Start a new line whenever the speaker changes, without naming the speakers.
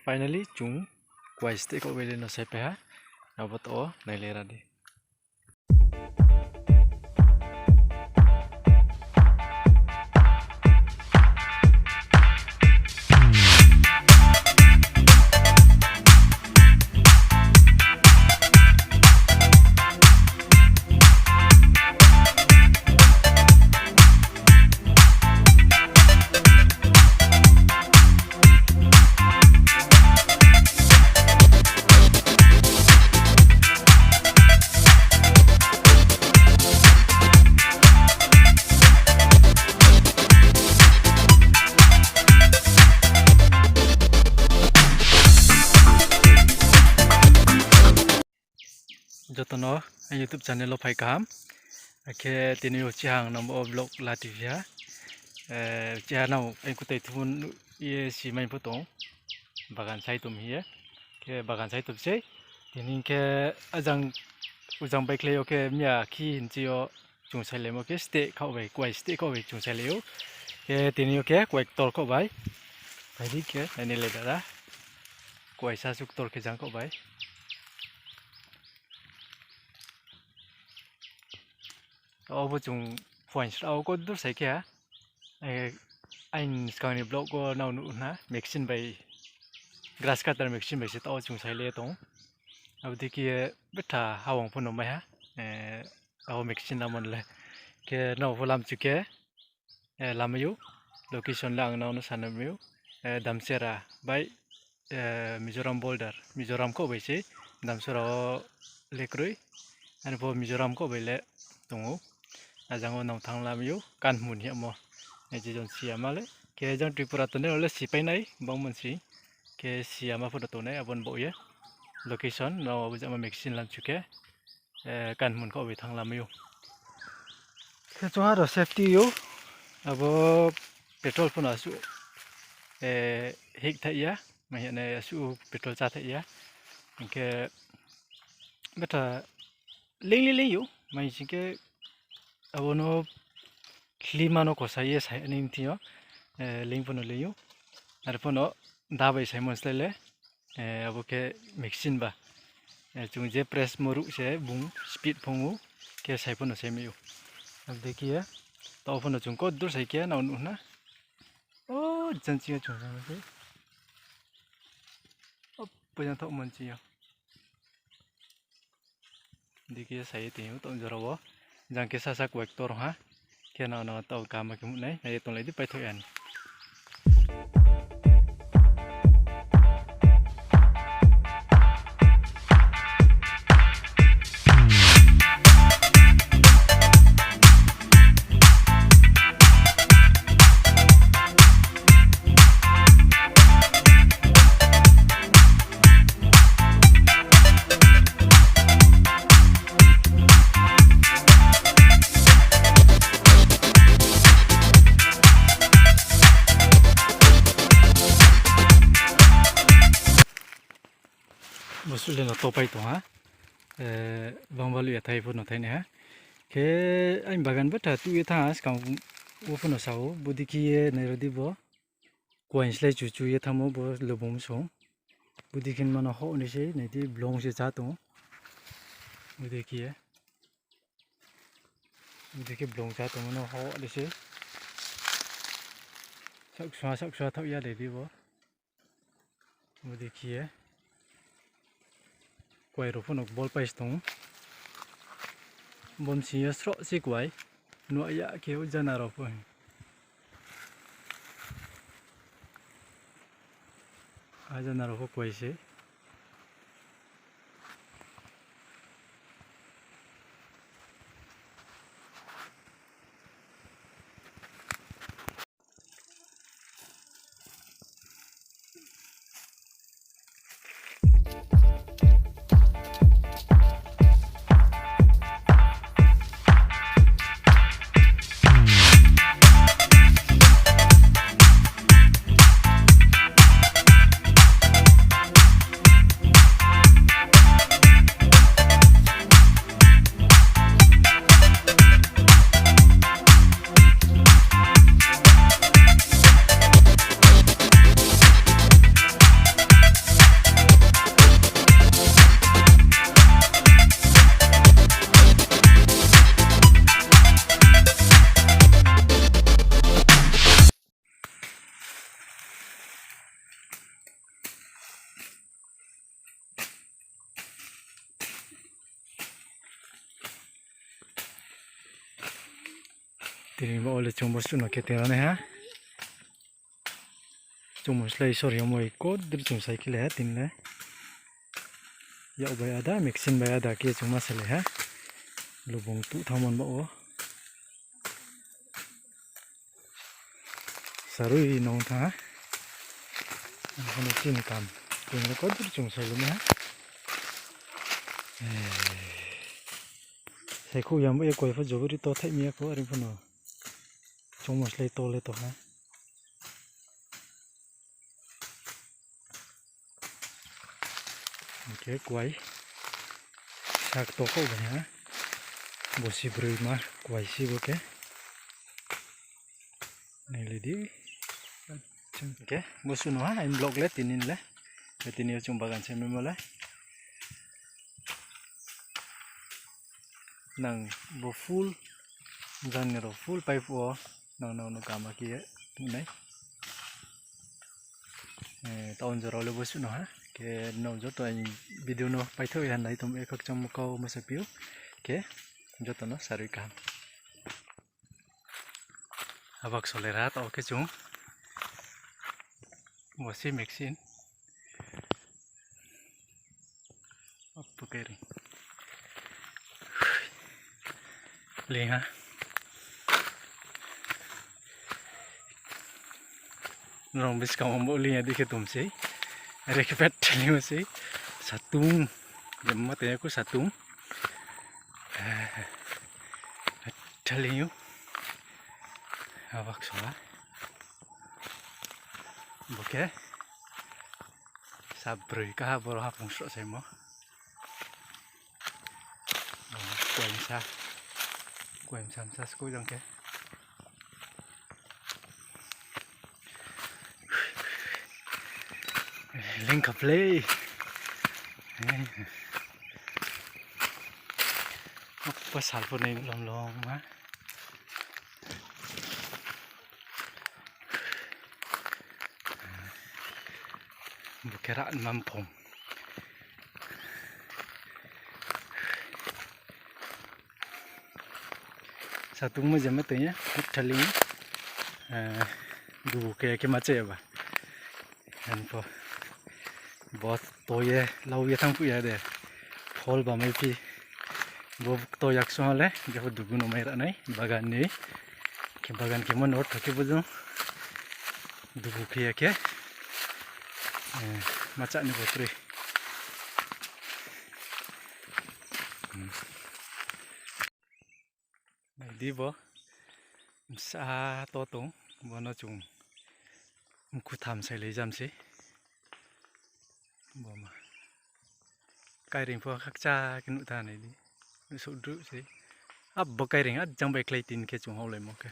Finally chung quay stick ko wele no sepe ha nabot o nailera di. Jotono YouTube channel lo phai kam ke tini yo chang nom vlog la tv ha cha nau ai ku tai thun ye si mai putong bagan sai tum hi ke bagan sai tum sei tini ke ujang bai kleo ke mya khi hin chi yo chung sai le mo ke ste khau bai kwai ste khau bai chung sai le yo ke tini yo ke kwai tor khau bai bai di ke ani le da kwai sa suk tor ke jang khau bai Obo chung points au ko dur sai kya anh skang ni blog ko nau nu na mixin bai grass cutter mixin bai se to chung sai le tong ab di ki betha hawang phono mai ha au mixin lamon le ke nau volam chu ke lamayu location lang nau no sanamyu damsera bai Mizoram boulder Mizoram ko bai se damsera lekrui ani bo Mizoram ko bai le tongu ajango nang thang lam yu kan mun hi mo ne ji jon siama le ke jang tripura to ne ole sipai nai bang mon si ke siama photo to ne abon bo ye location no jama mixin lam chuke kan mun ko bi thang lam yu ke choha ro safety yu abo petrol phun asu hik tha ya ma ne asu petrol cha tha ya ke beta ling yu mai chi ke abono klima no kosa ye sai anim tio link pono leyo ar pono da bai sai mons le abo ke mixin ba chung je press moru se bung speed phongu ke sai pono sai meyo ab dekhiye to pono chung ko dur sai ke na na o janchi chung sa se o pujan thok mon chi dekhiye sai te to jarawo jang ke sasak vector ha ke na na tau kama ke mun nai ai ton lai di pai thoyan Musuh le to pai to ha bang balu ya thai phono thai ne ha ke ain bagan betha tu ye tha skang u phono sau budi ki ye ne rodi bo coins le chu ye thamo bo lobom so budi kin mano ho ni se ne di blong se cha to budi ki ye budi ki blong cha to mano ho le se sak swa thau ya le di bo budi ki ye quay ro phone ball pais tong bom si sro si quay no ya ke u jana ro phone a jana ro quay se Thì mà ole chung bớt nó cái tiền này ha chung bớt lấy sorry mọi code được chung sai cái lẽ tin lẽ dạo bây ada mixin bây ada kia chung mà sẽ ha lubung tụ tham môn bộ sarui nong tha nó chín cam chung nó có được chung sai luôn ha sai khu yam bây coi phải dấu đi to thay mía có anh phân nào chung bớt lấy to ha cái quay sạc to có vậy ha bố xí bơi mà quay xí bố cái này là đi okay bố xí nó em blog lấy tin lấy cái tin yêu chung bagan xem em lấy nang bố full dàn rồi full pipe wo nang nó cam kia này tao giờ rồi bố xí nó ha cái nó cho tôi video nó phải thôi anh lấy tụi em các trong một câu mà sẽ biểu cái cho tụi nó sari cam abak solerat oke chung wasi mixin apa kiri leng ha nong bis kamu mau lihat di ketum sih ada kepet lima sih satu jam matanya aku satu Chaliu awak sola oke sabri kah boro hapung sok saya mau kuem sam sa sku jang ke leng ka play apa salpon ini long mah bukeraan mampong satu macam itu ya teling dulu kayak macam ya bah dan po bot toye lau ya tang puya deh phol ba mai pi bo to yak so le jabo dugu no mai ra nai bagan ni ke bagan ke mon ot ke bujo dugu ke ke macam ni botri di bo sa to tung bo no chung ku tham sai le jam si bo ma kai ring pho khak cha cái nụ tha này đi số rưỡi si ab bo kai ring at jang bai klai tin ke chung ho le mo ke